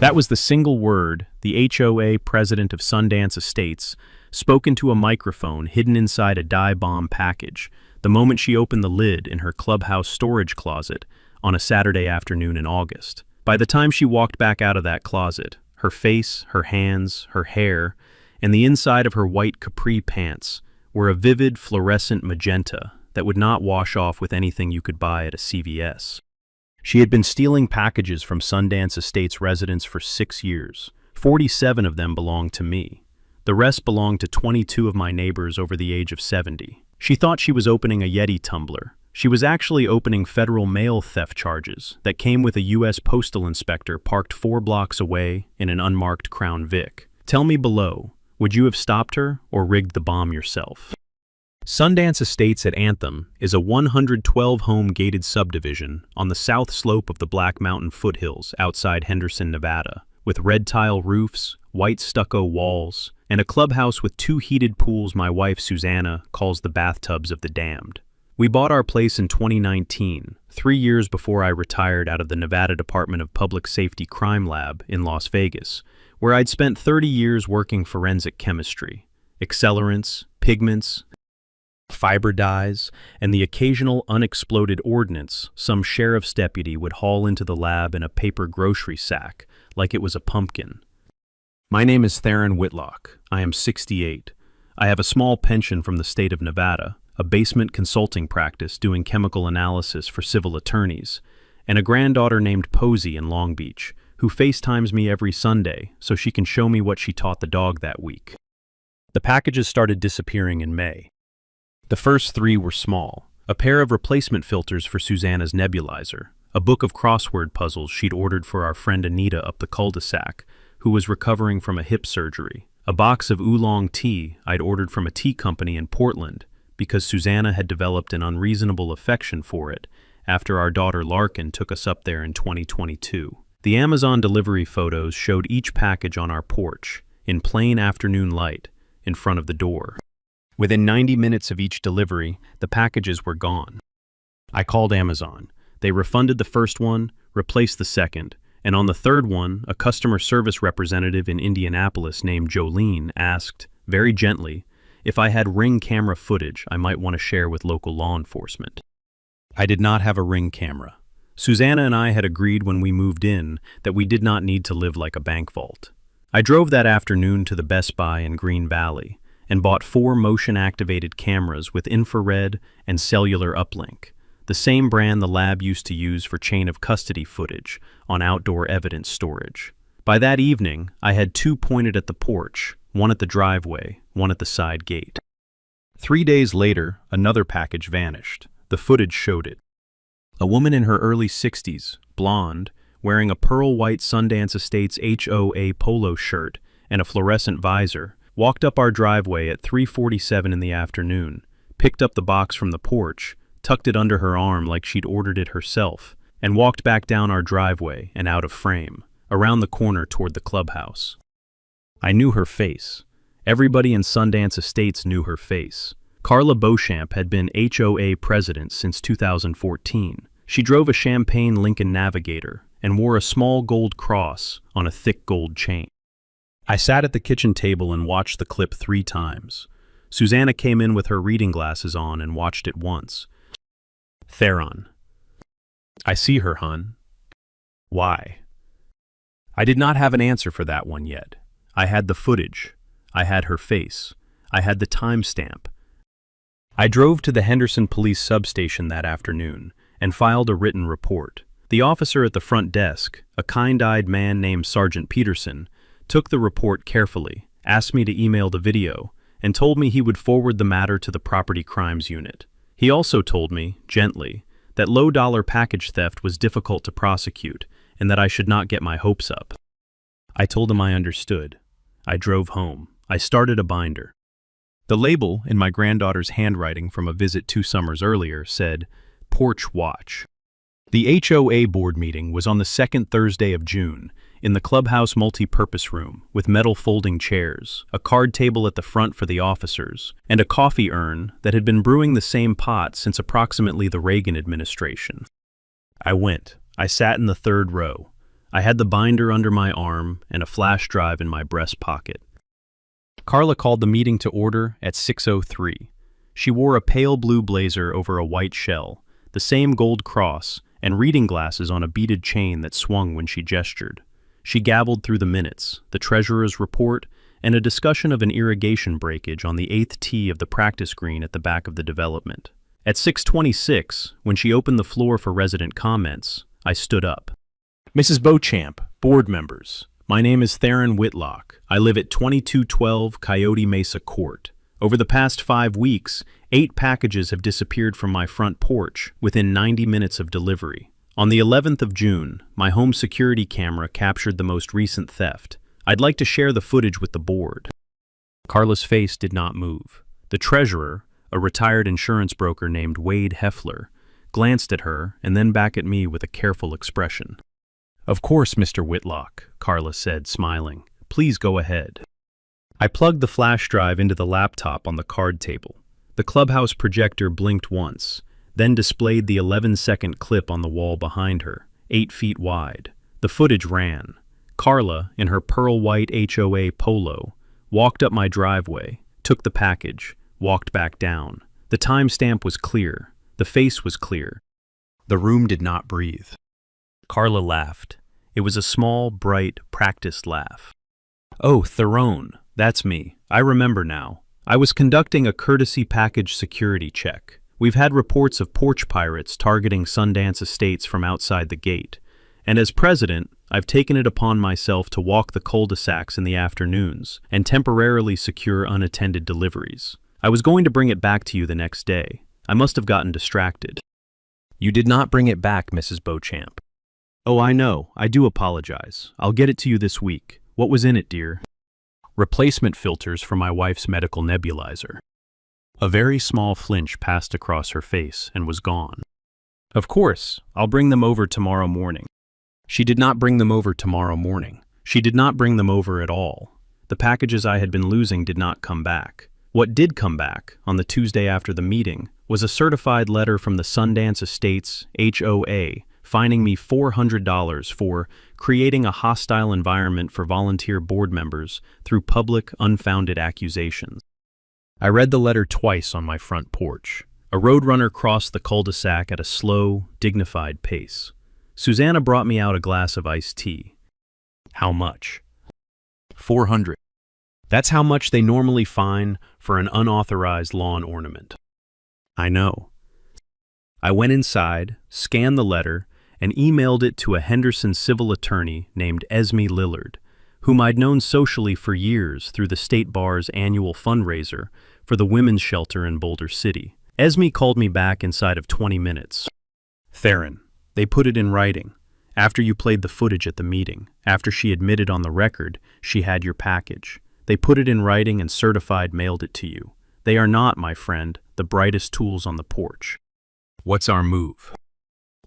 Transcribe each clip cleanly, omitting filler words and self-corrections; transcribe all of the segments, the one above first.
That was the single word the HOA president of Sundance Estates spoke into a microphone hidden inside a dye bomb package the moment she opened the lid in her clubhouse storage closet on a Saturday afternoon in August. By the time she walked back out of that closet, her face, her hands, her hair, and the inside of her white capri pants were a vivid fluorescent magenta that would not wash off with anything you could buy at a CVS. She had been stealing packages from Sundance Estates residents for 6 years. 47 of them belonged to me. The rest belonged to 22 of my neighbors over the age of 70. She thought she was opening a Yeti tumbler. She was actually opening federal mail theft charges that came with a U.S. postal inspector parked 4 blocks away in an unmarked Crown Vic. Tell me below, would you have stopped her or rigged the bomb yourself? Sundance Estates at Anthem is a 112-home gated subdivision on the south slope of the Black Mountain foothills outside Henderson, Nevada, with red tile roofs, white stucco walls, and a clubhouse with 2 heated pools my wife Susanna calls the bathtubs of the damned. We bought our place in 2019, 3 years before I retired out of the Nevada Department of Public Safety Crime Lab in Las Vegas, where I'd spent 30 years working forensic chemistry, accelerants, pigments, fiber dyes, and the occasional unexploded ordnance some sheriff's deputy would haul into the lab in a paper grocery sack like it was a pumpkin. My name is Theron Whitlock. I am 68. I have a small pension from the state of Nevada, a basement consulting practice doing chemical analysis for civil attorneys, and a granddaughter named Posey in Long Beach, who FaceTimes me every Sunday so she can show me what she taught the dog that week. The packages started disappearing in May. The first 3 were small: a pair of replacement filters for Susanna's nebulizer, a book of crossword puzzles she'd ordered for our friend Anita up the cul-de-sac, who was recovering from a hip surgery, a box of oolong tea I'd ordered from a tea company in Portland because Susanna had developed an unreasonable affection for it after our daughter Larkin took us up there in 2022. The Amazon delivery photos showed each package on our porch, in plain afternoon light, in front of the door. Within 90 minutes of each delivery, the packages were gone. I called Amazon. They refunded the first one, replaced the second, and on the third one, a customer service representative in Indianapolis named Jolene asked, very gently, if I had Ring camera footage I might want to share with local law enforcement. I did not have a Ring camera. Susanna and I had agreed when we moved in that we did not need to live like a bank vault. I drove that afternoon to the Best Buy in Green Valley and bought 4 motion-activated cameras with infrared and cellular uplink, the same brand the lab used to use for chain of custody footage on outdoor evidence storage. By that evening, I had 2 pointed at the porch, 1 at the driveway, 1 at the side gate. 3 days later, another package vanished. The footage showed it. A woman in her early 60s, blonde, wearing a pearl-white Sundance Estates HOA polo shirt and a fluorescent visor, walked up our driveway at 3:47 in the afternoon, picked up the box from the porch, tucked it under her arm like she'd ordered it herself, and walked back down our driveway and out of frame, around the corner toward the clubhouse. I knew her face. Everybody in Sundance Estates knew her face. Carla Beauchamp had been HOA president since 2014. She drove a champagne Lincoln Navigator and wore a small gold cross on a thick gold chain. I sat at the kitchen table and watched the clip 3 times. Susanna came in with her reading glasses on and watched it once. Theron. I see her, hun. Why? I did not have an answer for that one yet. I had the footage. I had her face. I had the timestamp. I drove to the Henderson Police substation that afternoon and filed a written report. The officer at the front desk, a kind-eyed man named Sergeant Peterson, took the report carefully, asked me to email the video, and told me he would forward the matter to the Property Crimes Unit. He also told me, gently, that low-dollar package theft was difficult to prosecute and that I should not get my hopes up. I told him I understood. I drove home. I started a binder. The label, in my granddaughter's handwriting from a visit 2 summers earlier, said, Porch Watch. The HOA board meeting was on the 2nd Thursday of June, in the clubhouse multi-purpose room, with metal folding chairs, a card table at the front for the officers, and a coffee urn that had been brewing the same pot since approximately the Reagan administration. I went. I sat in the 3rd row. I had the binder under my arm and a flash drive in my breast pocket. Carla called the meeting to order at 6:03. She wore a pale blue blazer over a white shell, the same gold cross, and reading glasses on a beaded chain that swung when she gestured. She gabbled through the minutes, the treasurer's report, and a discussion of an irrigation breakage on the 8th tee of the practice green at the back of the development. At 6:26, when she opened the floor for resident comments, I stood up. Mrs. Beauchamp, board members, my name is Theron Whitlock. I live at 2212 Coyote Mesa Court. Over the past 5 weeks, 8 packages have disappeared from my front porch within 90 minutes of delivery. On the 11th of June, my home security camera captured the most recent theft. I'd like to share the footage with the board. Carla's face did not move. The treasurer, a retired insurance broker named Wade Heffler, glanced at her and then back at me with a careful expression. Of course, Mr. Whitlock, Carla said, smiling. Please go ahead. I plugged the flash drive into the laptop on the card table. The clubhouse projector blinked once, then displayed the 11-second clip on the wall behind her, 8 feet wide. The footage ran. Carla, in her pearl-white HOA polo, walked up my driveway, took the package, walked back down. The timestamp was clear. The face was clear. The room did not breathe. Carla laughed. It was a small, bright, practiced laugh. Oh, Theron, that's me. I remember now. I was conducting a courtesy package security check. We've had reports of porch pirates targeting Sundance Estates from outside the gate. And as president, I've taken it upon myself to walk the cul-de-sacs in the afternoons and temporarily secure unattended deliveries. I was going to bring it back to you the next day. I must have gotten distracted. You did not bring it back, Mrs. Beauchamp. Oh, I know. I do apologize. I'll get it to you this week. What was in it, dear? Replacement filters for my wife's medical nebulizer. A very small flinch passed across her face and was gone. Of course, I'll bring them over tomorrow morning. She did not bring them over tomorrow morning. She did not bring them over at all. The packages I had been losing did not come back. What did come back, on the Tuesday after the meeting, was a certified letter from the Sundance Estates HOA fining me $400 for creating a hostile environment for volunteer board members through public, unfounded accusations. I read the letter twice on my front porch. A roadrunner crossed the cul-de-sac at a slow, dignified pace. Susanna brought me out a glass of iced tea. How much? $400. That's how much they normally fine for an unauthorized lawn ornament. I know. I went inside, scanned the letter, and emailed it to a Henderson civil attorney named Esme Lillard, whom I'd known socially for years through the State Bar's annual fundraiser for the women's shelter in Boulder City. Esme called me back inside of 20 minutes. Theron, they put it in writing. After you played the footage at the meeting, after she admitted on the record she had your package, they put it in writing and certified mailed it to you. They are not, my friend, the brightest tools on the porch. What's our move?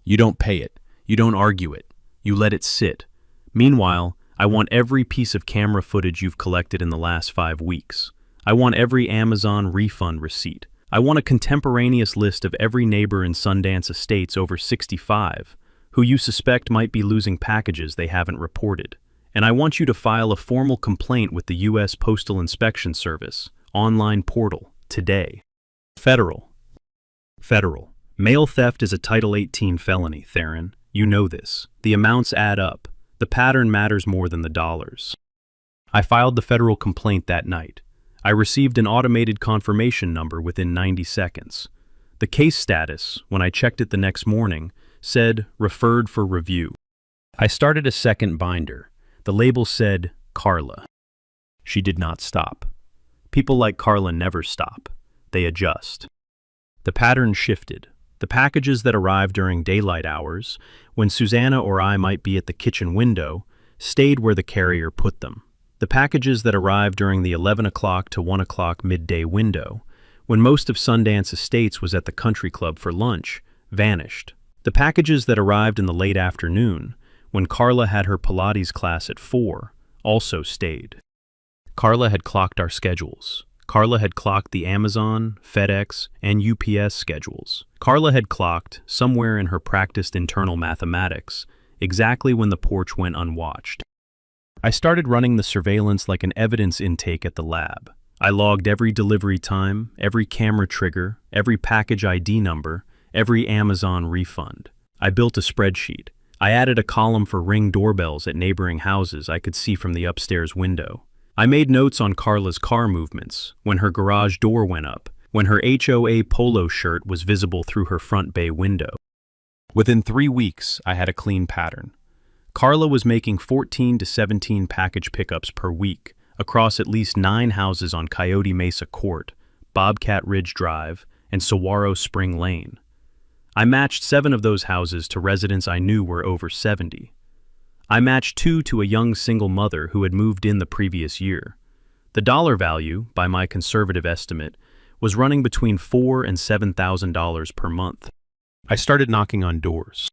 You don't pay it. You don't argue it. You let it sit. Meanwhile, I want every piece of camera footage you've collected in the last 5 weeks. I want every Amazon refund receipt. I want a contemporaneous list of every neighbor in Sundance Estates over 65 who you suspect might be losing packages they haven't reported. And I want you to file a formal complaint with the U.S. Postal Inspection Service online portal today. Federal. Mail theft is a Title 18 felony, Theron. You know this. The amounts add up. The pattern matters more than the dollars. I filed the federal complaint that night. I received an automated confirmation number within 90 seconds. The case status, when I checked it the next morning, said referred for review. I started a second binder. The label said Carla. She did not stop. People like Carla never stop. They adjust. The pattern shifted. The packages that arrived during daylight hours, when Susanna or I might be at the kitchen window, stayed where the carrier put them. The packages that arrived during the 11 o'clock to 1 o'clock midday window, when most of Sundance Estates was at the country club for lunch, vanished. The packages that arrived in the late afternoon, when Carla had her Pilates class at 4, also stayed. Carla had clocked our schedules. Carla had clocked the Amazon, FedEx, and UPS schedules. Carla had clocked, somewhere in her practiced internal mathematics, exactly when the porch went unwatched. I started running the surveillance like an evidence intake at the lab. I logged every delivery time, every camera trigger, every package ID number, every Amazon refund. I built a spreadsheet. I added a column for Ring doorbells at neighboring houses I could see from the upstairs window. I made notes on Carla's car movements, when her garage door went up, when her HOA polo shirt was visible through her front bay window. Within 3 weeks, I had a clean pattern. Carla was making 14 to 17 package pickups per week across at least 9 houses on Coyote Mesa Court, Bobcat Ridge Drive, and Saguaro Spring Lane. I matched 7 of those houses to residents I knew were over 70. I matched 2 to a young single mother who had moved in the previous year. The dollar value, by my conservative estimate, was running between $4,000 and $7,000 per month. I started knocking on doors.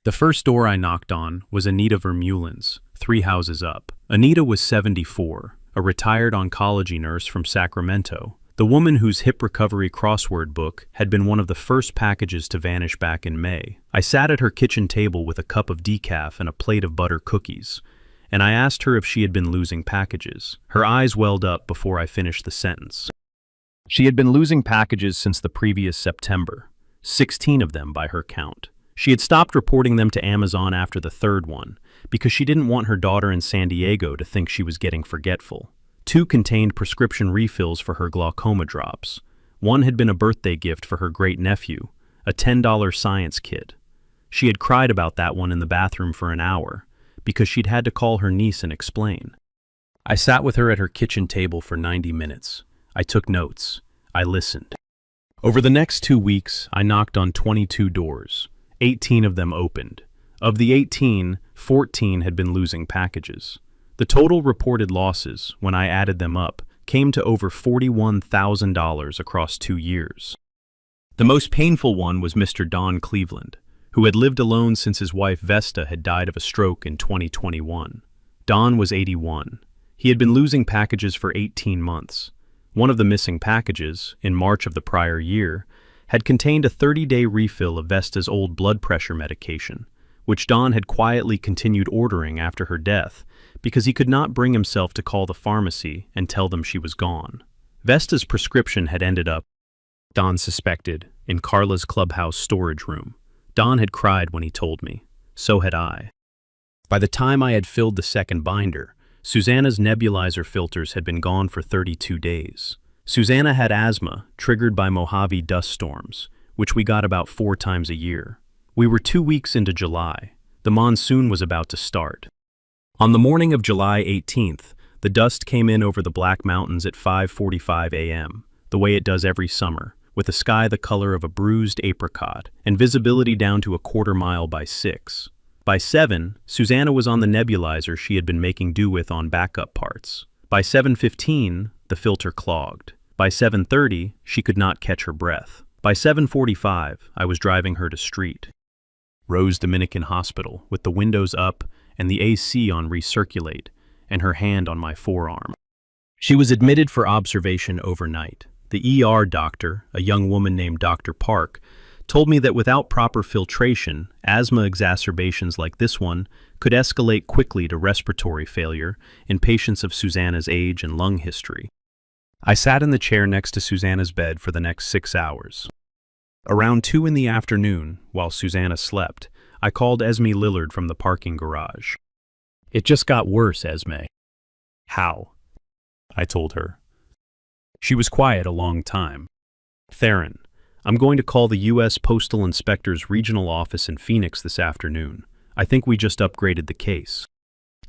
The first door I knocked on was Anita Vermeulen's, 3 houses up. Anita was 74, a retired oncology nurse from Sacramento, the woman whose hip recovery crossword book had been one of the first packages to vanish back in May. I sat at her kitchen table with a cup of decaf and a plate of butter cookies, and I asked her if she had been losing packages. Her eyes welled up before I finished the sentence. She had been losing packages since the previous September, 16 of them by her count. She had stopped reporting them to Amazon after the 3rd one, because she didn't want her daughter in San Diego to think she was getting forgetful. 2 contained prescription refills for her glaucoma drops. 1 had been a birthday gift for her great-nephew, a $10 science kit. She had cried about that one in the bathroom for an hour, because she'd had to call her niece and explain. I sat with her at her kitchen table for 90 minutes. I took notes. I listened. Over the next 2 weeks, I knocked on 22 doors. 18 of them opened. Of the 18, 14 had been losing packages. The total reported losses, when I added them up, came to over $41,000 across 2 years. The most painful one was Mr. Don Cleveland, who had lived alone since his wife Vesta had died of a stroke in 2021. Don was 81. He had been losing packages for 18 months. One of the missing packages, in March of the prior year, had contained a 30-day refill of Vesta's old blood pressure medication, which Don had quietly continued ordering after her death because he could not bring himself to call the pharmacy and tell them she was gone. Vesta's prescription had ended up, Don suspected, in Carla's clubhouse storage room. Don had cried when he told me. So had I. By the time I had filled the second binder, Susanna's nebulizer filters had been gone for 32 days. Susanna had asthma, triggered by Mojave dust storms, which we got about 4 times a year. We were 2 weeks into July. The monsoon was about to start. On the morning of July 18th, the dust came in over the Black Mountains at 5:45 a.m., the way it does every summer, with a sky the color of a bruised apricot and visibility down to a quarter mile by 6. By 7, Susanna was on the nebulizer she had been making do with on backup parts. By 7:15, the filter clogged. By 7:30, she could not catch her breath. By 7:45, I was driving her to Street. Rose Dominican Hospital, with the windows up and the AC on recirculate, and her hand on my forearm. She was admitted for observation overnight. The ER doctor, a young woman named Dr. Park, told me that without proper filtration, asthma exacerbations like this one could escalate quickly to respiratory failure in patients of Susanna's age and lung history. I sat in the chair next to Susanna's bed for the next 6 hours. Around 2 in the afternoon, while Susanna slept, I called Esme Lillard from the parking garage. "It just got worse, Esme." "How?" I told her. She was quiet a long time. "Theron, I'm going to call the U.S. Postal Inspector's regional office in Phoenix this afternoon. I think we just upgraded the case."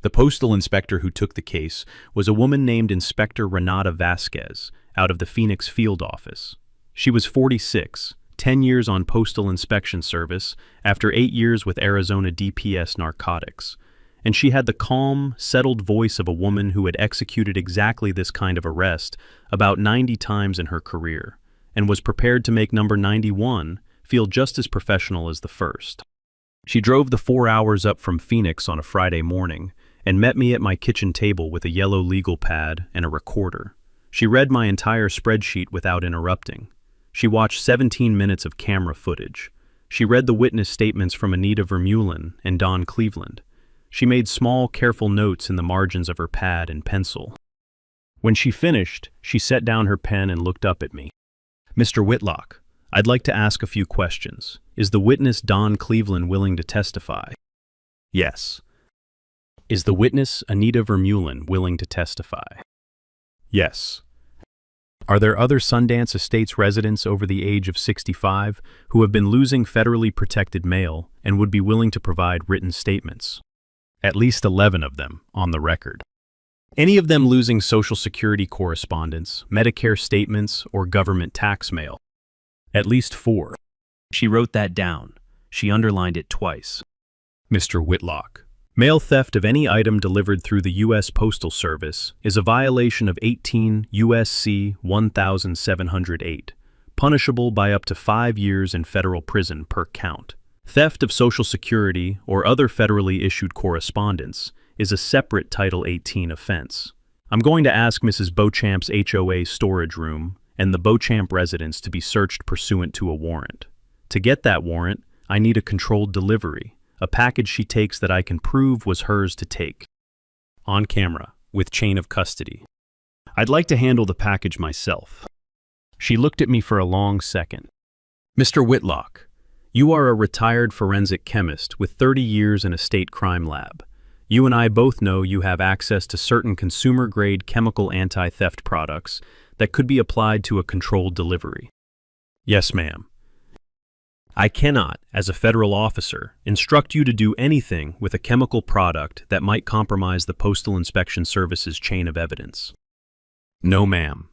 The postal inspector who took the case was a woman named Inspector Renata Vasquez, out of the Phoenix field office. She was 46, 10 years on postal inspection service after 8 years with Arizona DPS narcotics, and she had the calm, settled voice of a woman who had executed exactly this kind of arrest about 90 times in her career, and was prepared to make number 91 feel just as professional as the first. She drove the 4 hours up from Phoenix on a Friday morning and met me at my kitchen table with a yellow legal pad and a recorder. She read my entire spreadsheet without interrupting. She watched 17 minutes of camera footage. She read the witness statements from Anita Vermeulen and Don Cleveland. She made small, careful notes in the margins of her pad and pencil. When she finished, she set down her pen and looked up at me. "Mr. Whitlock, I'd like to ask a few questions. Is the witness Don Cleveland willing to testify?" "Yes." "Is the witness Anita Vermeulen willing to testify?" "Yes." "Are there other Sundance Estates residents over the age of 65 who have been losing federally protected mail and would be willing to provide written statements?" "At least 11 of them, on the record." "Any of them losing Social Security correspondence, Medicare statements, or government tax mail?" "At least 4. She wrote that down. She underlined it twice. "Mr. Whitlock, mail theft of any item delivered through the U.S. Postal Service is a violation of 18 U.S.C. 1708, punishable by up to 5 years in federal prison per count. Theft of Social Security or other federally issued correspondence is a separate Title 18 offense. I'm going to ask Mrs. Beauchamp's HOA storage room and the Beauchamp residence to be searched pursuant to a warrant. To get that warrant, I need a controlled delivery, a package she takes that I can prove was hers to take. On camera, with chain of custody. I'd like to handle the package myself." She looked at me for a long second. "Mr. Whitlock, you are a retired forensic chemist with 30 years in a state crime lab. You and I both know you have access to certain consumer-grade chemical anti-theft products that could be applied to a controlled delivery." "Yes, ma'am." "I cannot, as a federal officer, instruct you to do anything with a chemical product that might compromise the Postal Inspection Service's chain of evidence." "No, ma'am."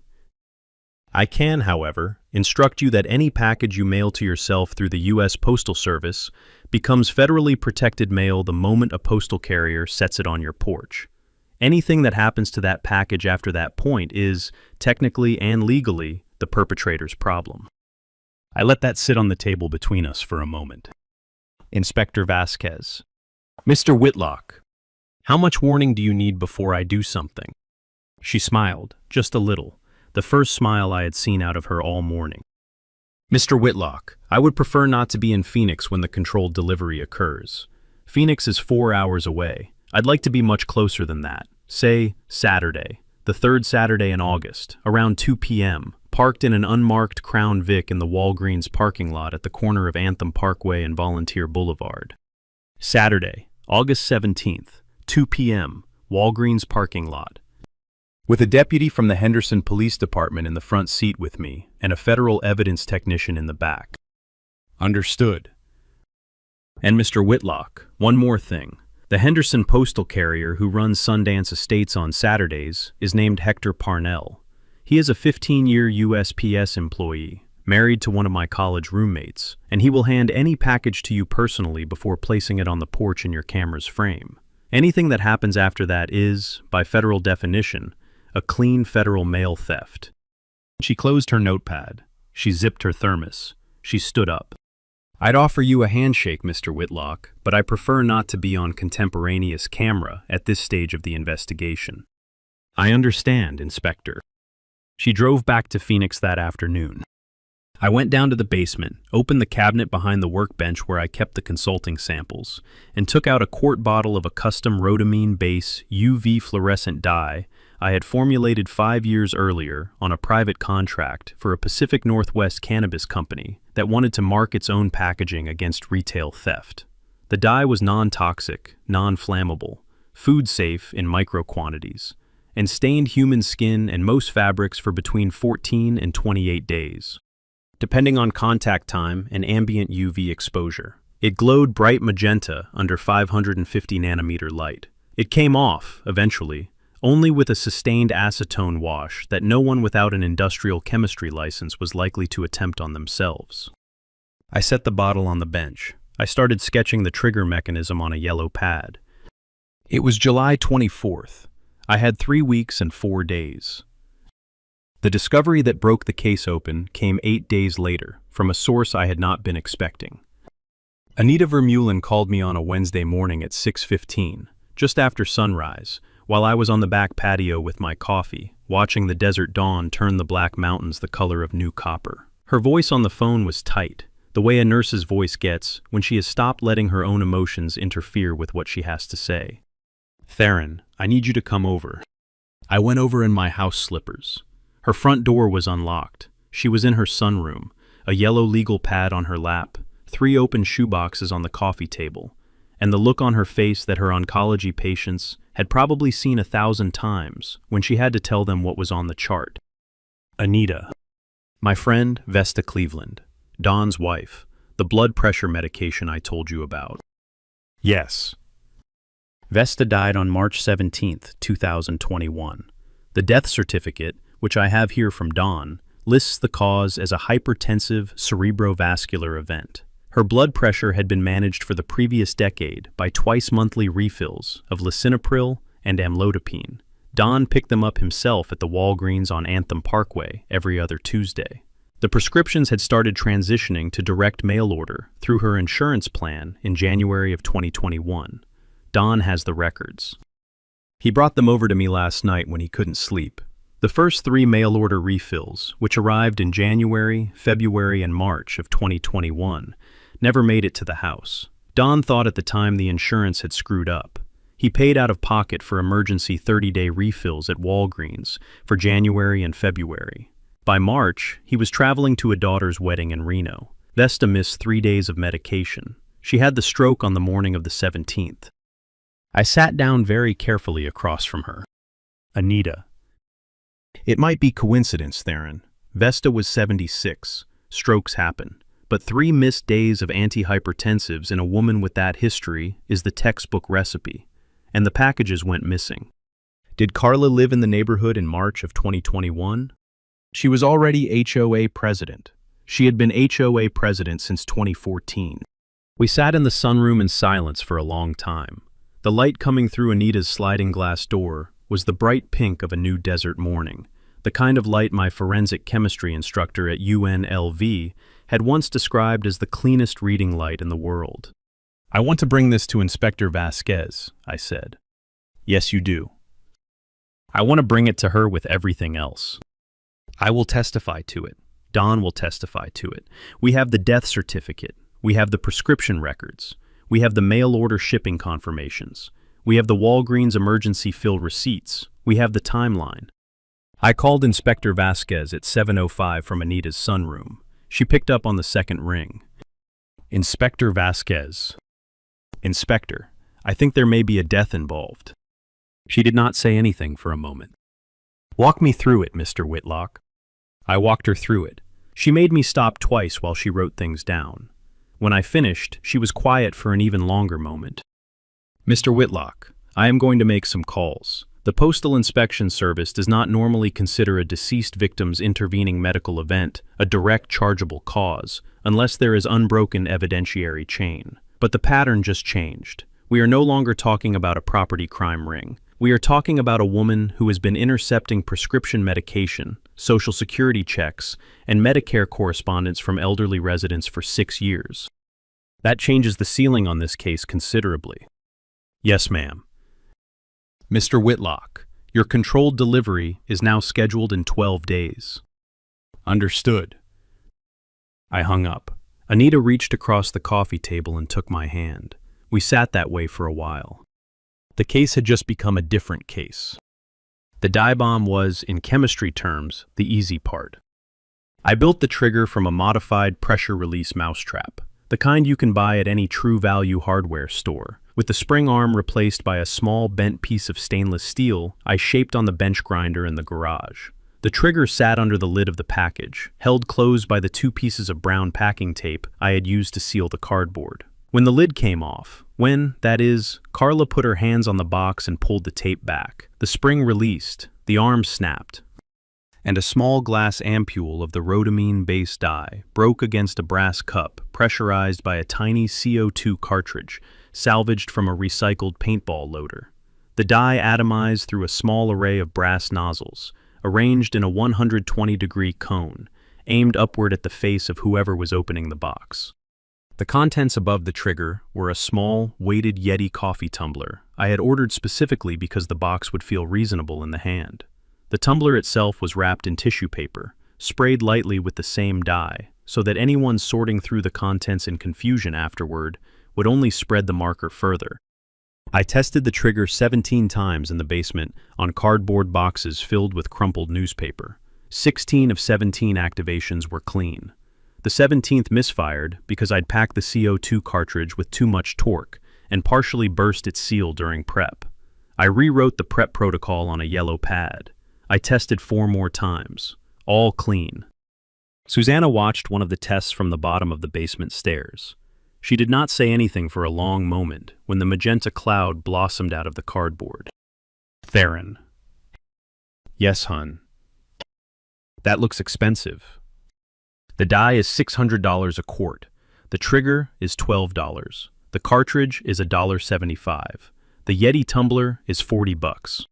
"I can, however, instruct you that any package you mail to yourself through the U.S. Postal Service becomes federally protected mail the moment a postal carrier sets it on your porch. Anything that happens to that package after that point is, technically and legally, the perpetrator's problem." I let that sit on the table between us for a moment. Inspector Vasquez. "Mr. Whitlock, how much warning do you need before I do something?" She smiled, just a little, the first smile I had seen out of her all morning. "Mr. Whitlock, I would prefer not to be in Phoenix when the controlled delivery occurs. Phoenix is 4 hours away. I'd like to be much closer than that. Say, Saturday, the third Saturday in August, around 2 p.m., parked in an unmarked Crown Vic in the Walgreens parking lot at the corner of Anthem Parkway and Volunteer Boulevard. Saturday, August 17th, 2 p.m., Walgreens parking lot. With a deputy from the Henderson Police Department in the front seat with me and a federal evidence technician in the back." "Understood." "And Mr. Whitlock, one more thing. The Henderson postal carrier who runs Sundance Estates on Saturdays is named Hector Parnell. He is a 15-year USPS employee, married to one of my college roommates, and he will hand any package to you personally before placing it on the porch in your camera's frame. Anything that happens after that is, by federal definition, a clean federal mail theft." She closed her notepad. She zipped her thermos. She stood up. "I'd offer you a handshake, Mr. Whitlock, but I prefer not to be on contemporaneous camera at this stage of the investigation." "I understand, Inspector." She drove back to Phoenix that afternoon. I went down to the basement, opened the cabinet behind the workbench where I kept the consulting samples, and took out a quart bottle of a custom rhodamine base UV fluorescent dye I had formulated 5 years earlier on a private contract for a Pacific Northwest cannabis company that wanted to mark its own packaging against retail theft. The dye was non-toxic, non-flammable, food-safe in micro quantities, and stained human skin and most fabrics for between 14 and 28 days. Depending on contact time and ambient UV exposure, it glowed bright magenta under 550 nanometer light. It came off, eventually, only with a sustained acetone wash that no one without an industrial chemistry license was likely to attempt on themselves. I set the bottle on the bench. I started sketching the trigger mechanism on a yellow pad. It was July 24th. I had 3 weeks and 4 days. The discovery that broke the case open came 8 days later, from a source I had not been expecting. Anita Vermeulen called me on a Wednesday morning at 6:15, just after sunrise, while I was on the back patio with my coffee, watching the desert dawn turn the black mountains the color of new copper. Her voice on the phone was tight, the way a nurse's voice gets when she has stopped letting her own emotions interfere with what she has to say. "Theron, I need you to come over." I went over in my house slippers. Her front door was unlocked. She was in her sunroom, a yellow legal pad on her lap, 3 open shoeboxes on the coffee table, and the look on her face that her oncology patients had probably seen 1,000 times when she had to tell them what was on the chart. Anita. My friend, Vesta Cleveland, Don's wife, the blood pressure medication I told you about. Yes. Vesta died on March 17, 2021. The death certificate, which I have here from Don, lists the cause as a hypertensive cerebrovascular event. Her blood pressure had been managed for the previous decade by twice-monthly refills of lisinopril and amlodipine. Don picked them up himself at the Walgreens on Anthem Parkway every other Tuesday. The prescriptions had started transitioning to direct mail order through her insurance plan in January of 2021. Don has the records. He brought them over to me last night when he couldn't sleep. The first 3 mail order refills, which arrived in January, February, and March of 2021, never made it to the house. Don thought at the time the insurance had screwed up. He paid out of pocket for emergency 30-day refills at Walgreens for January and February. By March, he was traveling to a daughter's wedding in Reno. Vesta missed 3 days of medication. She had the stroke on the morning of the 17th. I sat down very carefully across from her. Anita. It might be coincidence, Theron. Vesta was 76. Strokes happen. But 3 missed days of antihypertensives in a woman with that history is the textbook recipe. And the packages went missing. Did Carla live in the neighborhood in March of 2021? She was already HOA president. She had been HOA president since 2014. We sat in the sunroom in silence for a long time. The light coming through Anita's sliding glass door was the bright pink of a new desert morning, the kind of light my forensic chemistry instructor at UNLV had once described as the cleanest reading light in the world. "I want to bring this to Inspector Vasquez," I said. "Yes, you do." "I want to bring it to her with everything else. I will testify to it. Don will testify to it. We have the death certificate. We have the prescription records. We have the mail order shipping confirmations. We have the Walgreens emergency fill receipts. We have the timeline." I called Inspector Vasquez at 7:05 from Anita's sunroom. She picked up on the second ring. "Inspector Vasquez." "Inspector, I think there may be a death involved." She did not say anything for a moment. "Walk me through it, Mr. Whitlock." I walked her through it. She made me stop twice while she wrote things down. When I finished, she was quiet for an even longer moment. "Mr. Whitlock, I am going to make some calls. The Postal Inspection Service does not normally consider a deceased victim's intervening medical event a direct chargeable cause, unless there is unbroken evidentiary chain. But the pattern just changed. We are no longer talking about a property crime ring. We are talking about a woman who has been intercepting prescription medication, Social Security checks, and Medicare correspondence from elderly residents for 6 years. That changes the ceiling on this case considerably." "Yes, ma'am." "Mr. Whitlock, your controlled delivery is now scheduled in 12 days. "Understood." I hung up. Anita reached across the coffee table and took my hand. We sat that way for a while. The case had just become a different case. The dye bomb was, in chemistry terms, the easy part. I built the trigger from a modified pressure-release mousetrap, the kind you can buy at any True Value hardware store. With the spring arm replaced by a small bent piece of stainless steel, I shaped on the bench grinder in the garage. The trigger sat under the lid of the package, held closed by the 2 pieces of brown packing tape I had used to seal the cardboard. When the lid came off, that is, Carla put her hands on the box and pulled the tape back, the spring released, the arm snapped, and a small glass ampule of the rhodamine-based dye broke against a brass cup pressurized by a tiny CO2 cartridge salvaged from a recycled paintball loader. The dye atomized through a small array of brass nozzles, arranged in a 120-degree cone, aimed upward at the face of whoever was opening the box. The contents above the trigger were a small, weighted Yeti coffee tumbler I had ordered specifically because the box would feel reasonable in the hand. The tumbler itself was wrapped in tissue paper, sprayed lightly with the same dye, so that anyone sorting through the contents in confusion afterward would only spread the marker further. I tested the trigger 17 times in the basement on cardboard boxes filled with crumpled newspaper. 16 of 17 activations were clean. The 17th misfired because I'd packed the CO2 cartridge with too much torque and partially burst its seal during prep. I rewrote the prep protocol on a yellow pad. I tested 4 more times. All clean. Susanna watched one of the tests from the bottom of the basement stairs. She did not say anything for a long moment when the magenta cloud blossomed out of the cardboard. Theron. Yes, hun. That looks expensive. The die is $600 a quart. The trigger is $12. The cartridge is $1.75. The Yeti tumbler is $40.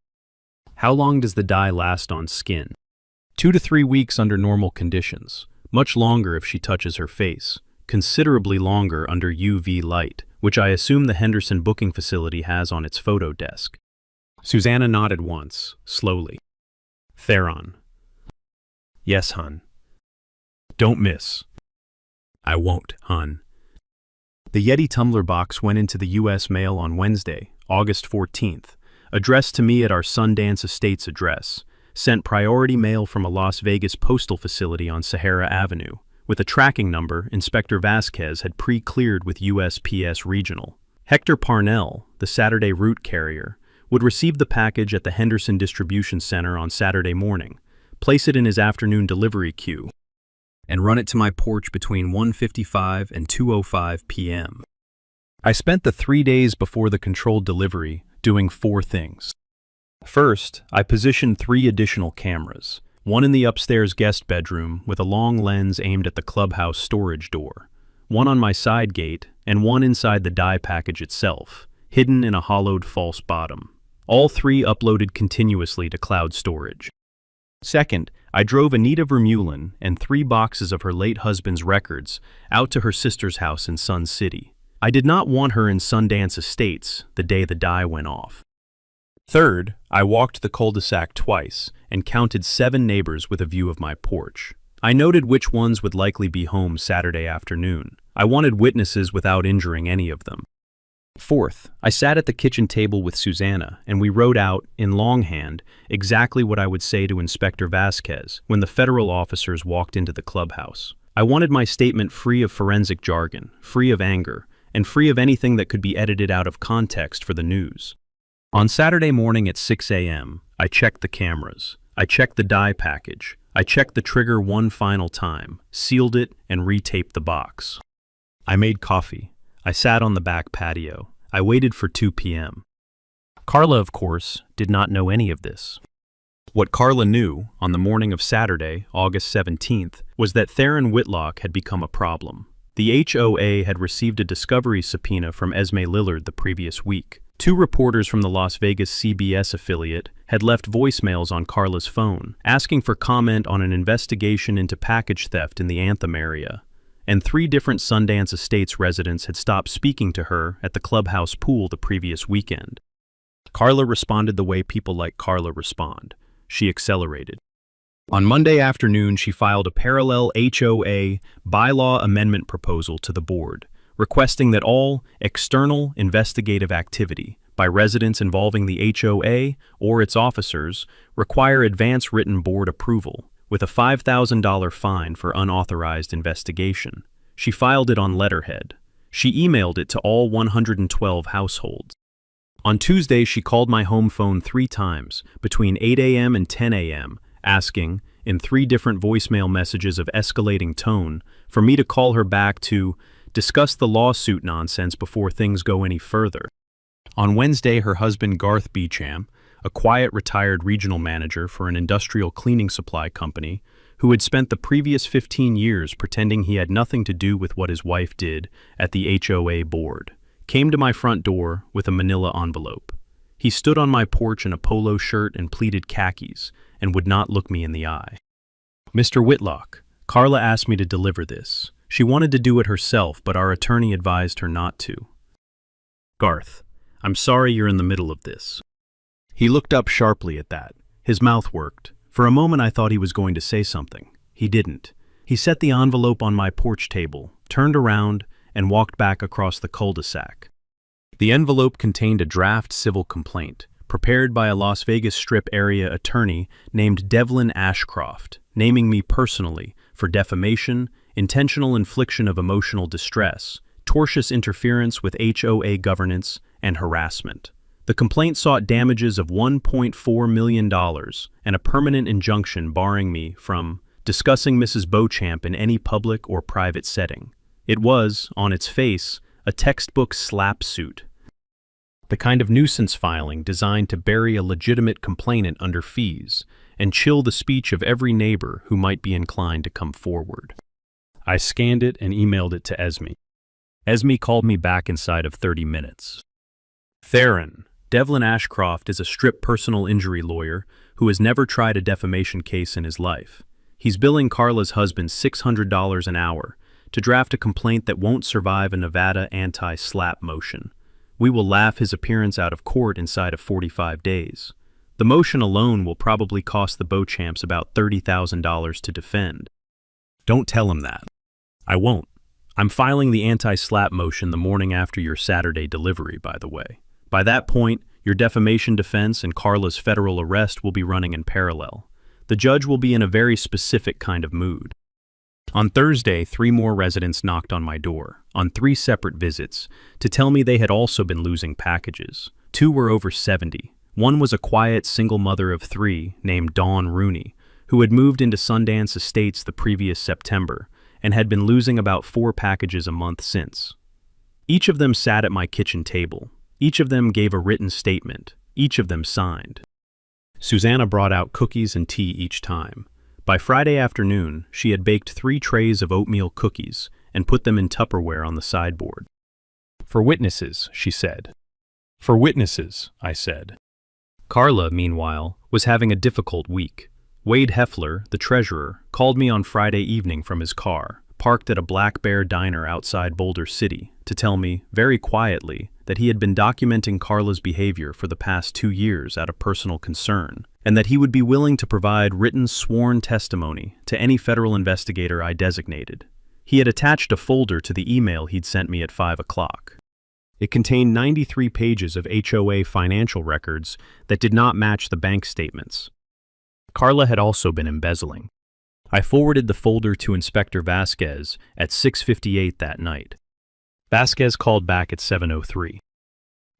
How long does the die last on skin? 2 to 3 weeks under normal conditions. Much longer if she touches her face. Considerably longer under UV light, which I assume the Henderson booking facility has on its photo desk. Susanna nodded once, slowly. Theron. Yes, hun. Don't miss. I won't, hun. The Yeti tumbler box went into the U.S. mail on Wednesday, August 14th, addressed to me at our Sundance Estates address, sent priority mail from a Las Vegas postal facility on Sahara Avenue, with a tracking number Inspector Vasquez had pre-cleared with USPS Regional. Hector Parnell, the Saturday route carrier, would receive the package at the Henderson Distribution Center on Saturday morning, place it in his afternoon delivery queue, and run it to my porch between 1:55 and 2:05 p.m. I spent the 3 days before the controlled delivery doing 4 things. First, I positioned 3 additional cameras, one in the upstairs guest bedroom with a long lens aimed at the clubhouse storage door, one on my side gate, and one inside the die package itself, hidden in a hollowed false bottom. All 3 uploaded continuously to cloud storage. Second, I drove Anita Vermeulen and 3 boxes of her late husband's records out to her sister's house in Sun City. I did not want her in Sundance Estates the day the die went off. Third, I walked the cul-de-sac twice and counted 7 neighbors with a view of my porch. I noted which ones would likely be home Saturday afternoon. I wanted witnesses without injuring any of them. Fourth, I sat at the kitchen table with Susanna and we wrote out, in longhand, exactly what I would say to Inspector Vasquez when the federal officers walked into the clubhouse. I wanted my statement free of forensic jargon, free of anger, and free of anything that could be edited out of context for the news. On Saturday morning at 6 a.m., I checked the cameras. I checked the die package. I checked the trigger one final time, sealed it, and retaped the box. I made coffee. I sat on the back patio. I waited for 2 p.m. Carla, of course, did not know any of this. What Carla knew on the morning of Saturday, August 17th, was that Theron Whitlock had become a problem. The HOA had received a discovery subpoena from Esme Lillard the previous week. 2 reporters from the Las Vegas CBS affiliate had left voicemails on Carla's phone, asking for comment on an investigation into package theft in the Anthem area. And 3 different Sundance Estates residents had stopped speaking to her at the clubhouse pool the previous weekend. Carla responded the way people like Carla respond. She accelerated. On Monday afternoon, she filed a parallel HOA bylaw amendment proposal to the board, requesting that all external investigative activity by residents involving the HOA or its officers require advance written board approval, with a $5,000 fine for unauthorized investigation. She filed it on letterhead. She emailed it to all 112 households. On Tuesday, she called my home phone 3 times, between 8 a.m. and 10 a.m., asking, in 3 different voicemail messages of escalating tone, for me to call her back to discuss the lawsuit nonsense before things go any further. On Wednesday, her husband Garth Beecham, a quiet retired regional manager for an industrial cleaning supply company, who had spent the previous 15 years pretending he had nothing to do with what his wife did at the HOA board, came to my front door with a manila envelope. He stood on my porch in a polo shirt and pleated khakis, and would not look me in the eye. Mr. Whitlock, Carla asked me to deliver this. She wanted to do it herself, but our attorney advised her not to. Garth, I'm sorry you're in the middle of this. He looked up sharply at that. His mouth worked. For a moment I thought he was going to say something. He didn't. He set the envelope on my porch table, turned around, and walked back across the cul-de-sac. The envelope contained a draft civil complaint, prepared by a Las Vegas Strip area attorney named Devlin Ashcroft, naming me personally for defamation, intentional infliction of emotional distress, tortious interference with HOA governance, and harassment. The complaint sought damages of $1.4 million and a permanent injunction barring me from discussing Mrs. Beauchamp in any public or private setting. It was, on its face, a textbook slap suit, the kind of nuisance filing designed to bury a legitimate complainant under fees and chill the speech of every neighbor who might be inclined to come forward. I scanned it and emailed it to Esme. Esme called me back inside of 30 minutes. Theron, Devlin Ashcroft is a Strip personal injury lawyer who has never tried a defamation case in his life. He's billing Carla's husband $600 an hour to draft a complaint that won't survive a Nevada anti-slap motion. We will laugh his appearance out of court inside of 45 days. The motion alone will probably cost the Beauchamps about $30,000 to defend. Don't tell him that. I won't. I'm filing the anti-slap motion the morning after your Saturday delivery, by the way. By that point, your defamation defense and Carla's federal arrest will be running in parallel. The judge will be in a very specific kind of mood. On Thursday, 3 more residents knocked on my door, on 3 separate visits, to tell me they had also been losing packages. 2 were over 70. One was a quiet single mother of 3 named Dawn Rooney, who had moved into Sundance Estates the previous September and had been losing about 4 packages a month since. Each of them sat at my kitchen table. Each of them gave a written statement. Each of them signed. Susanna brought out cookies and tea each time. By Friday afternoon, she had baked 3 trays of oatmeal cookies and put them in Tupperware on the sideboard. "For witnesses," she said. "For witnesses," I said. Carla, meanwhile, was having a difficult week. Wade Heffler, the treasurer, called me on Friday evening from his car, parked at a Black Bear diner outside Boulder City, to tell me, very quietly, that he had been documenting Carla's behavior for the past 2 years out of personal concern, and that he would be willing to provide written sworn testimony to any federal investigator I designated. He had attached a folder to the email he'd sent me at 5 o'clock. It contained 93 pages of HOA financial records that did not match the bank statements. Carla had also been embezzling. I forwarded the folder to Inspector Vasquez at 6:58 that night. Vasquez called back at 7:03.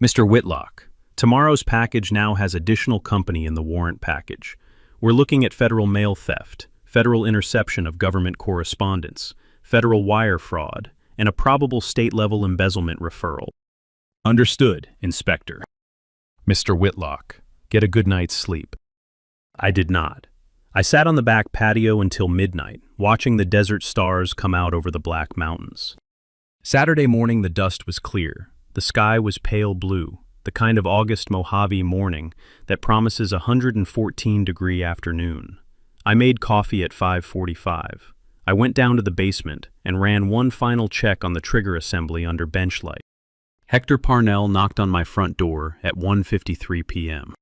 "Mr. Whitlock, tomorrow's package now has additional company in the warrant package. We're looking at federal mail theft, federal interception of government correspondence, federal wire fraud, and a probable state-level embezzlement referral." "Understood, Inspector." "Mr. Whitlock, get a good night's sleep." I did not. I sat on the back patio until midnight, watching the desert stars come out over the Black Mountains. Saturday morning the dust was clear. The sky was pale blue, the kind of August Mojave morning that promises a 114-degree afternoon. I made coffee at 5:45. I went down to the basement and ran one final check on the trigger assembly under bench light. Hector Parnell knocked on my front door at 1:53 p.m.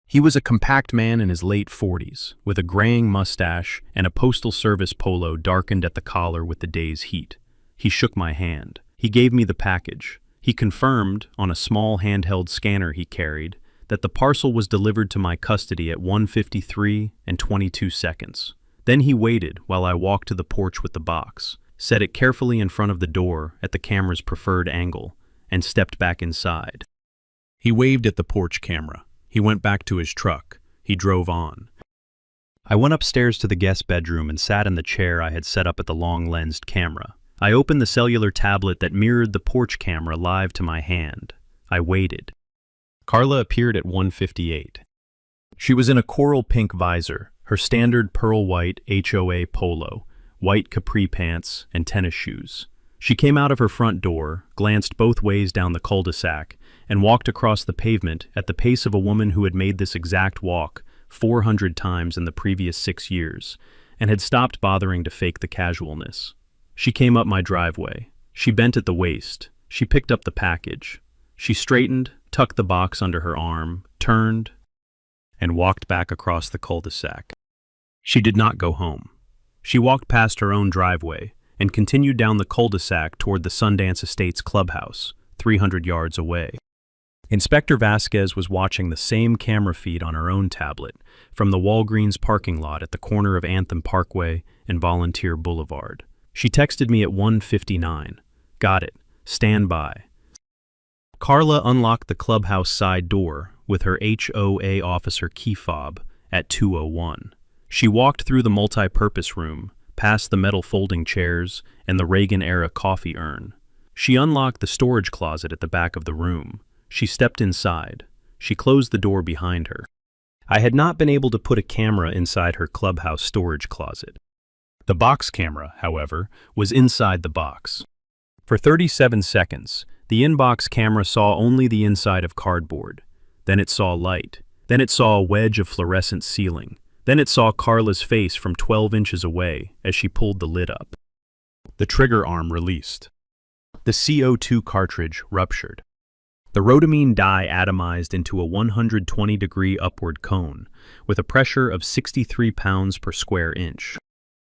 He was a compact man in his late 40s, with a graying mustache and a Postal Service polo darkened at the collar with the day's heat. He shook my hand. He gave me the package. He confirmed, on a small handheld scanner he carried, that the parcel was delivered to my custody at 1:53 and 22 seconds. Then he waited while I walked to the porch with the box, set it carefully in front of the door at the camera's preferred angle, and stepped back inside. He waved at the porch camera. He went back to his truck. He drove on. I went upstairs to the guest bedroom and sat in the chair I had set up at the long-lensed camera. I opened the cellular tablet that mirrored the porch camera live to my hand. I waited. Carla appeared at 1:58. She was in a coral pink visor, her standard pearl white HOA polo, white capri pants, and tennis shoes. She came out of her front door, glanced both ways down the cul-de-sac, and walked across the pavement at the pace of a woman who had made this exact walk 400 times in the previous 6 years, and had stopped bothering to fake the casualness. She came up my driveway. She bent at the waist. She picked up the package. She straightened, tucked the box under her arm, turned, and walked back across the cul-de-sac. She did not go home. She walked past her own driveway and continued down the cul-de-sac toward the Sundance Estates clubhouse, 300 yards away. Inspector Vasquez was watching the same camera feed on her own tablet from the Walgreens parking lot at the corner of Anthem Parkway and Volunteer Boulevard. She texted me at 1:59. Got it. Stand by. Carla unlocked the clubhouse side door with her HOA officer key fob at 2:01. She walked through the multi-purpose room, past the metal folding chairs and the Reagan-era coffee urn. She unlocked the storage closet at the back of the room. She stepped inside. She closed the door behind her. I had not been able to put a camera inside her clubhouse storage closet. The box camera, however, was inside the box. For 37 seconds, the in-box camera saw only the inside of cardboard. Then it saw light. Then it saw a wedge of fluorescent ceiling. Then it saw Carla's face from 12 inches away as she pulled the lid up. The trigger arm released. The CO2 cartridge ruptured. The rhodamine dye atomized into a 120-degree upward cone with a pressure of 63 pounds per square inch.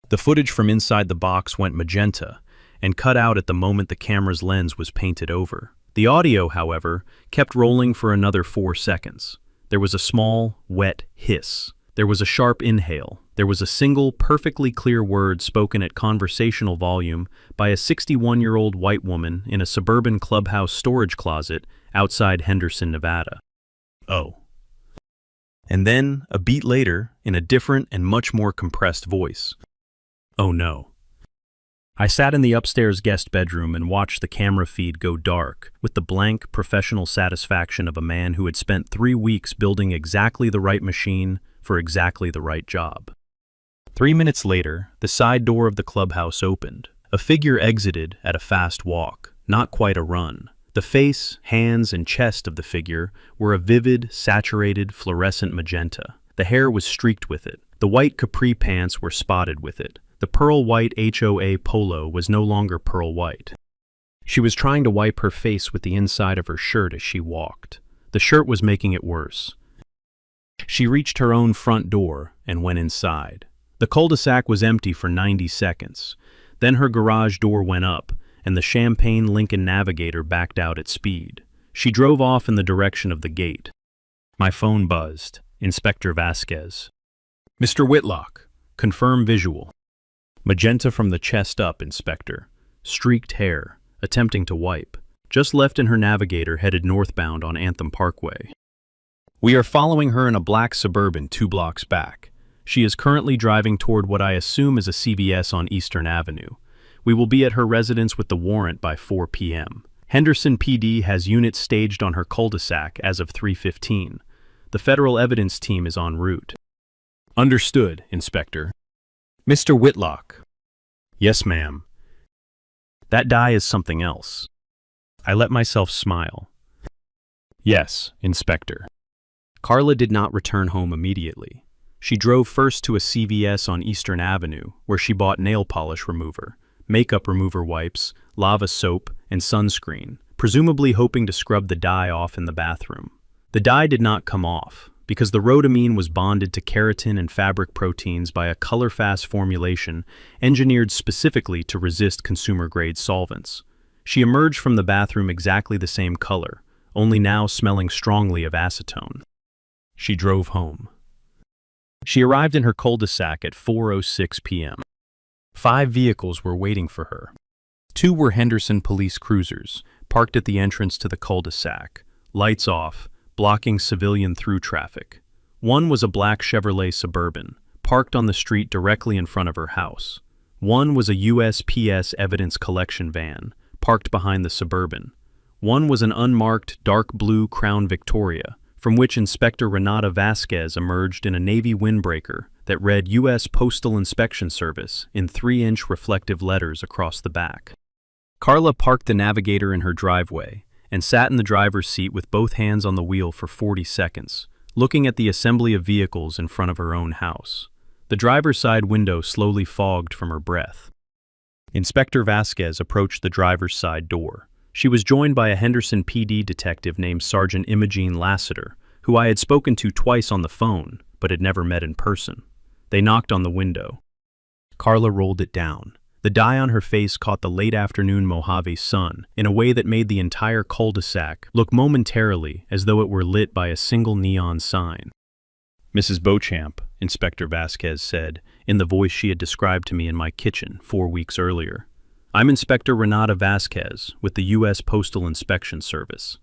The footage from inside the box went magenta and cut out at the moment the camera's lens was painted over. The audio, however, kept rolling for another 4 seconds. There was a small, wet hiss. There was a sharp inhale. There was a single, perfectly clear word spoken at conversational volume by a 61-year-old white woman in a suburban clubhouse storage closet outside Henderson, Nevada. Oh. And then, a beat later, in a different and much more compressed voice. Oh no. I sat in the upstairs guest bedroom and watched the camera feed go dark with the blank, professional satisfaction of a man who had spent 3 weeks building exactly the right machine for exactly the right job. 3 minutes later, the side door of the clubhouse opened. A figure exited at a fast walk, not quite a run. The face, hands, and chest of the figure were a vivid, saturated, fluorescent magenta. The hair was streaked with it. The white capri pants were spotted with it. The pearl white HOA polo was no longer pearl white. She was trying to wipe her face with the inside of her shirt as she walked. The shirt was making it worse. She reached her own front door and went inside. The cul-de-sac was empty for 90 seconds. Then her garage door went up, and the Champagne Lincoln Navigator backed out at speed. She drove off in the direction of the gate. My phone buzzed. Inspector Vasquez. Mr. Whitlock, confirm visual. Magenta from the chest up, Inspector. Streaked hair, attempting to wipe. Just left in her Navigator headed northbound on Anthem Parkway. We are following her in a black Suburban 2 blocks back. She is currently driving toward what I assume is a CVS on Eastern Avenue. We will be at her residence with the warrant by 4 p.m. Henderson PD has units staged on her cul-de-sac as of 3:15. The federal evidence team is en route. Understood, Inspector. Mr. Whitlock. Yes, ma'am. That dye is something else. I let myself smile. Yes, Inspector. Carla did not return home immediately. She drove first to a CVS on Eastern Avenue, where she bought nail polish remover, makeup remover wipes, lava soap, and sunscreen, presumably hoping to scrub the dye off in the bathroom. The dye did not come off, because the rhodamine was bonded to keratin and fabric proteins by a color-fast formulation engineered specifically to resist consumer-grade solvents. She emerged from the bathroom exactly the same color, only now smelling strongly of acetone. She drove home. She arrived in her cul-de-sac at 4:06 p.m. 5 vehicles were waiting for her. 2 were Henderson police cruisers, parked at the entrance to the cul-de-sac, lights off, blocking civilian through traffic. 1 was a black Chevrolet Suburban, parked on the street directly in front of her house. 1 was a USPS evidence collection van, parked behind the Suburban. 1 was an unmarked dark blue Crown Victoria, from which Inspector Renata Vasquez emerged in a navy windbreaker that read U.S. Postal Inspection Service in 3-inch reflective letters across the back. Carla parked the Navigator in her driveway and sat in the driver's seat with both hands on the wheel for 40 seconds, looking at the assembly of vehicles in front of her own house. The driver's side window slowly fogged from her breath. Inspector Vasquez approached the driver's side door. She was joined by a Henderson PD detective named Sergeant Imogene Lassiter, who I had spoken to twice on the phone, but had never met in person. They knocked on the window. Carla rolled it down. The dye on her face caught the late afternoon Mojave sun in a way that made the entire cul-de-sac look momentarily as though it were lit by a single neon sign. "Mrs. Beauchamp," Inspector Vasquez said, in the voice she had described to me in my kitchen 4 weeks earlier. "I'm Inspector Renata Vasquez with the U.S. Postal Inspection Service.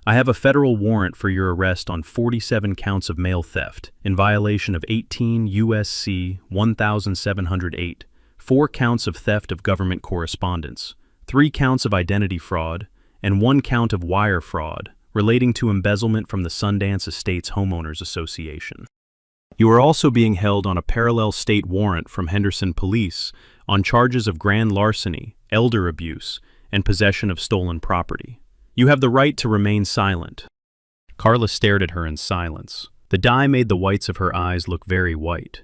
I have a federal warrant for your arrest on 47 counts of mail theft in violation of 18 U.S.C. 1708, 4 counts of theft of government correspondence, 3 counts of identity fraud, and 1 count of wire fraud relating to embezzlement from the Sundance Estates Homeowners Association. You are also being held on a parallel state warrant from Henderson Police on charges of grand larceny, elder abuse, and possession of stolen property. You have the right to remain silent." Carla stared at her in silence. The dye made the whites of her eyes look very white.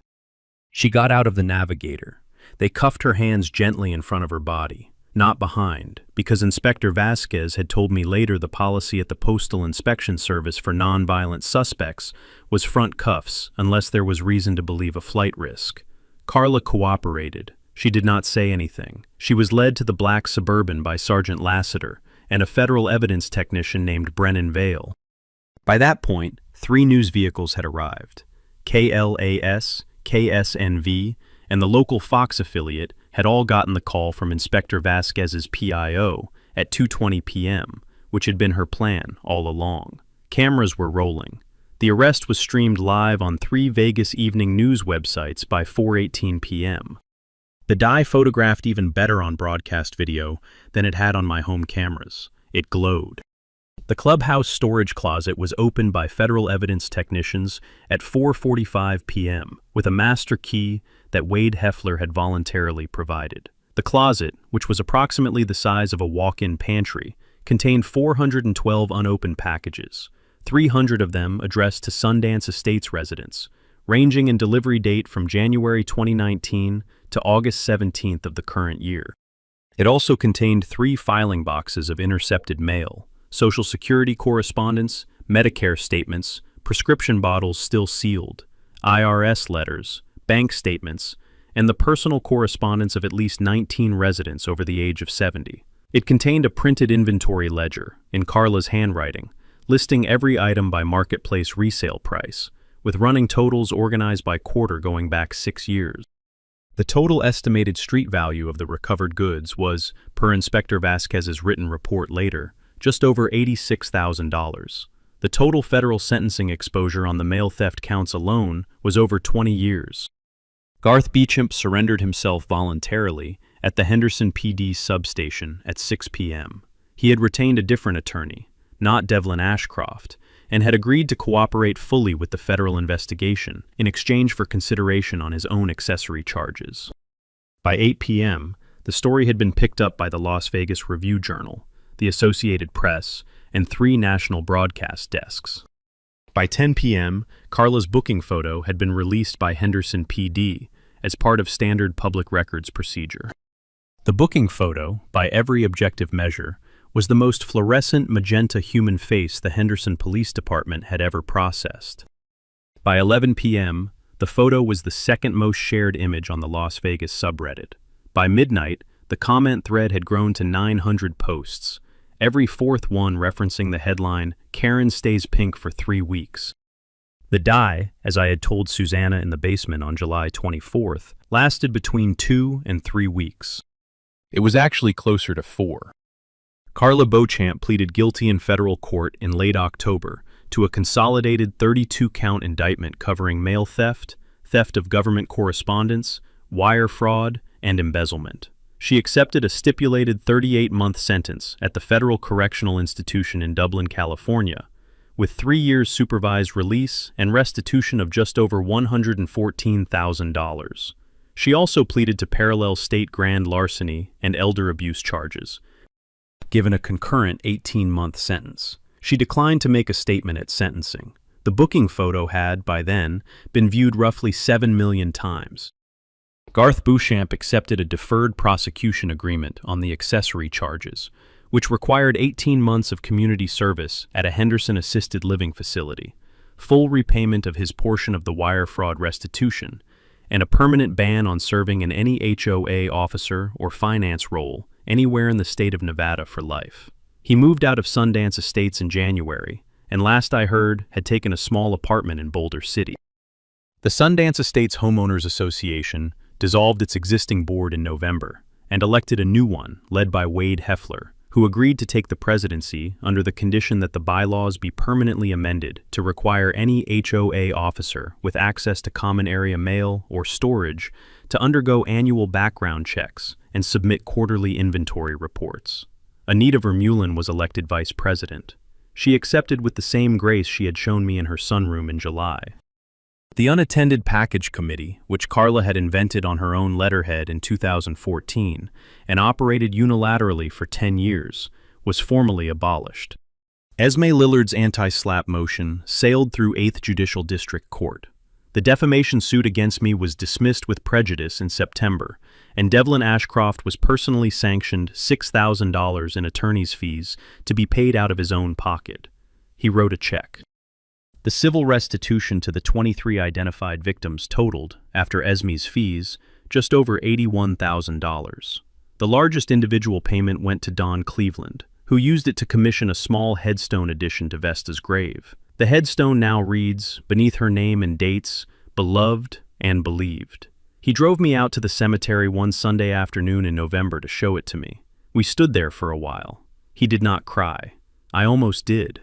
She got out of the navigator. They cuffed her hands gently in front of her body, not behind, because Inspector Vasquez had told me later the policy at the Postal Inspection Service for nonviolent suspects was front cuffs unless there was reason to believe a flight risk. Carla cooperated. She did not say anything. She was led to the black Suburban by Sergeant Lassiter and a federal evidence technician named Brennan Vale. By that point, 3 news vehicles had arrived. KLAS, KSNV, and the local Fox affiliate had all gotten the call from Inspector Vasquez's PIO at 2:20 p.m., which had been her plan all along. Cameras were rolling. The arrest was streamed live on 3 Vegas evening news websites by 4:18 p.m. The dye photographed even better on broadcast video than it had on my home cameras. It glowed. The clubhouse storage closet was opened by federal evidence technicians at 4:45 p.m. with a master key that Wade Heffler had voluntarily provided. The closet, which was approximately the size of a walk-in pantry, contained 412 unopened packages, 300 of them addressed to Sundance Estates residents, ranging in delivery date from January 2019 to August 17th of the current year. It also contained 3 filing boxes of intercepted mail, Social Security correspondence, Medicare statements, prescription bottles still sealed, IRS letters, bank statements, and the personal correspondence of at least 19 residents over the age of 70. It contained a printed inventory ledger, in Carla's handwriting, listing every item by marketplace resale price, with running totals organized by quarter going back 6 years. The total estimated street value of the recovered goods was, per Inspector Vasquez's written report later, just over $86,000. The total federal sentencing exposure on the mail theft counts alone was over 20 years. Garth Beauchamp surrendered himself voluntarily at the Henderson PD substation at 6 p.m. He had retained a different attorney, not Devlin Ashcroft, and had agreed to cooperate fully with the federal investigation in exchange for consideration on his own accessory charges. By 8 p.m., the story had been picked up by the Las Vegas Review-Journal, the Associated Press, and 3 national broadcast desks. By 10 p.m., Carla's booking photo had been released by Henderson PD as part of standard public records procedure. The booking photo, by every objective measure, was the most fluorescent magenta human face the Henderson Police Department had ever processed. By 11 p.m., the photo was the second most shared image on the Las Vegas subreddit. By midnight, the comment thread had grown to 900 posts, every 4th one referencing the headline, "Karen Stays Pink for 3 weeks." The dye, as I had told Susanna in the basement on July 24th, lasted between 2 and 3 weeks. It was actually closer to 4. Carla Beauchamp pleaded guilty in federal court in late October to a consolidated 32-count indictment covering mail theft, theft of government correspondence, wire fraud, and embezzlement. She accepted a stipulated 38-month sentence at the Federal Correctional Institution in Dublin, California, with 3 years supervised release and restitution of just over $114,000. She also pleaded to parallel state grand larceny and elder abuse charges, given a concurrent 18-month sentence. She declined to make a statement at sentencing. The booking photo had, by then, been viewed roughly 7 million times. Garth Beauchamp accepted a deferred prosecution agreement on the accessory charges, which required 18 months of community service at a Henderson assisted living facility, full repayment of his portion of the wire fraud restitution, and a permanent ban on serving in any HOA officer or finance role anywhere in the state of Nevada for life. He moved out of Sundance Estates in January, and last I heard, had taken a small apartment in Boulder City. The Sundance Estates Homeowners Association dissolved its existing board in November and elected a new one led by Wade Heffler, who agreed to take the presidency under the condition that the bylaws be permanently amended to require any HOA officer with access to common area mail or storage to undergo annual background checks and submit quarterly inventory reports. Anita Vermeulen was elected vice president. She accepted with the same grace she had shown me in her sunroom in July. The Unattended Package Committee, which Carla had invented on her own letterhead in 2014 and operated unilaterally for 10 years, was formally abolished. Esme Lillard's anti-SLAPP motion sailed through 8th Judicial District Court. The defamation suit against me was dismissed with prejudice in September, and Devlin Ashcroft was personally sanctioned $6,000 in attorney's fees to be paid out of his own pocket. He wrote a check. The civil restitution to the 23 identified victims totaled, after Esme's fees, just over $81,000. The largest individual payment went to Don Cleveland, who used it to commission a small headstone addition to Vesta's grave. The headstone now reads, beneath her name and dates, beloved and believed. He drove me out to the cemetery one Sunday afternoon in November to show it to me. We stood there for a while. He did not cry. I almost did.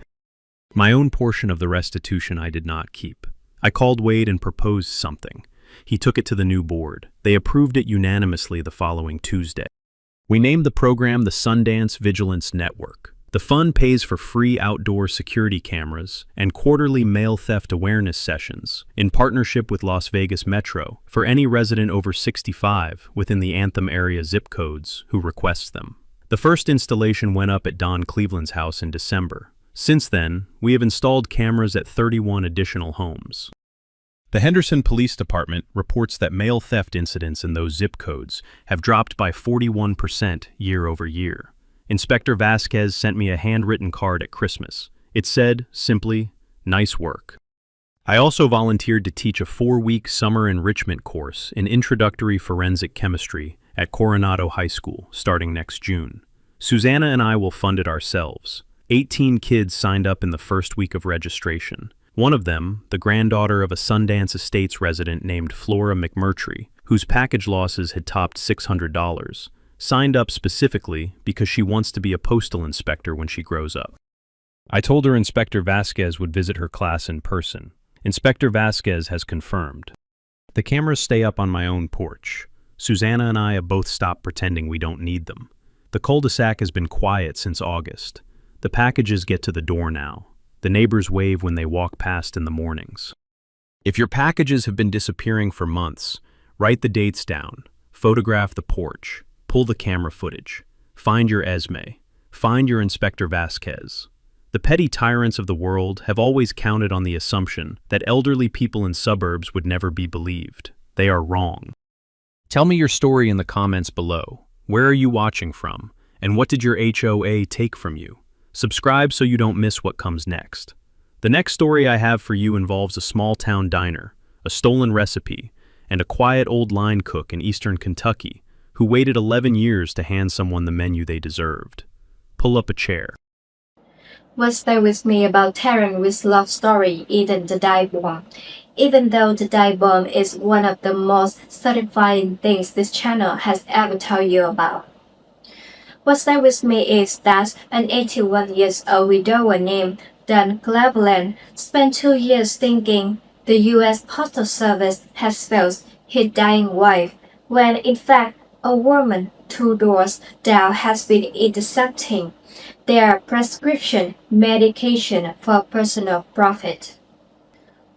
My own portion of the restitution I did not keep. I called Wade and proposed something. He took it to the new board. They approved it unanimously the following Tuesday. We named the program the Sundance Vigilance Network. The fund pays for free outdoor security cameras and quarterly mail theft awareness sessions in partnership with Las Vegas Metro for any resident over 65 within the Anthem area zip codes who requests them. The first installation went up at Don Cleveland's house in December. Since then, we have installed cameras at 31 additional homes. The Henderson Police Department reports that mail theft incidents in those zip codes have dropped by 41% year over year. Inspector Vasquez sent me a handwritten card at Christmas. It said, simply, "Nice work." I also volunteered to teach a 4-week summer enrichment course in introductory forensic chemistry at Coronado High School starting next June. Susanna and I will fund it ourselves. 18 kids signed up in the first week of registration. One of them, the granddaughter of a Sundance Estates resident named Flora McMurtry, whose package losses had topped $600, signed up specifically because she wants to be a postal inspector when she grows up. I told her Inspector Vasquez would visit her class in person. Inspector Vasquez has confirmed. The cameras stay up on my own porch. Susanna and I have both stopped pretending we don't need them. The cul-de-sac has been quiet since August. The packages get to the door now. The neighbors wave when they walk past in the mornings. If your packages have been disappearing for months, write the dates down, photograph the porch, pull the camera footage, find your Esme, find your Inspector Vasquez. The petty tyrants of the world have always counted on the assumption that elderly people in suburbs would never be believed. They are wrong. Tell me your story in the comments below. Where are you watching from? And what did your HOA take from you? Subscribe so you don't miss what comes next. The next story I have for you involves a small-town diner, a stolen recipe, and a quiet old line cook in eastern Kentucky who waited 11 years to hand someone the menu they deserved. Pull up a chair. What's there with me about Terrence's love story, Eden the Dive Bomb? Even though the dive bomb is one of the most satisfying things this channel has ever told you about. What's there with me is that an 81-year-old widower named Dan Cleveland spent 2 years thinking the U.S. Postal Service has failed his dying wife, when in fact a woman 2 doors down has been intercepting their prescription medication for personal profit.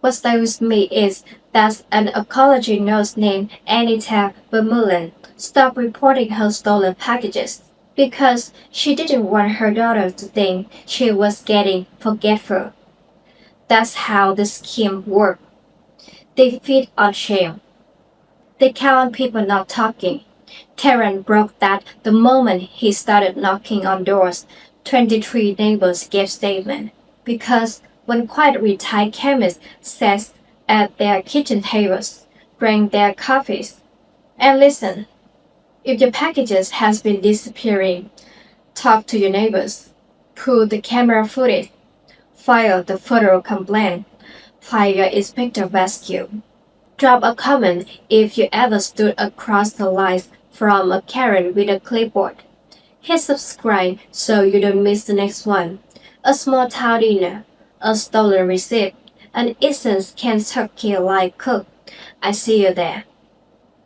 What's there with me is that an oncology nurse named Anita Vermeulen stopped reporting her stolen packages because she didn't want her daughter to think she was getting forgetful. That's how the scheme works. They feed on shame. They count on people not talking. Terrence broke that the moment he started knocking on doors. 23 neighbors gave statement because when quiet retired chemists sat at their kitchen tables, bring their coffees. And listen, if your packages has been disappearing, talk to your neighbors. Pull the camera footage. File the photo complaint. Fire Inspector Rescue. Drop a comment if you ever stood across the lines from a Karen with a clipboard. Hit subscribe so you don't miss the next one. A small town dinner, a stolen receipt, an innocent Kentucky like cook. I see you there.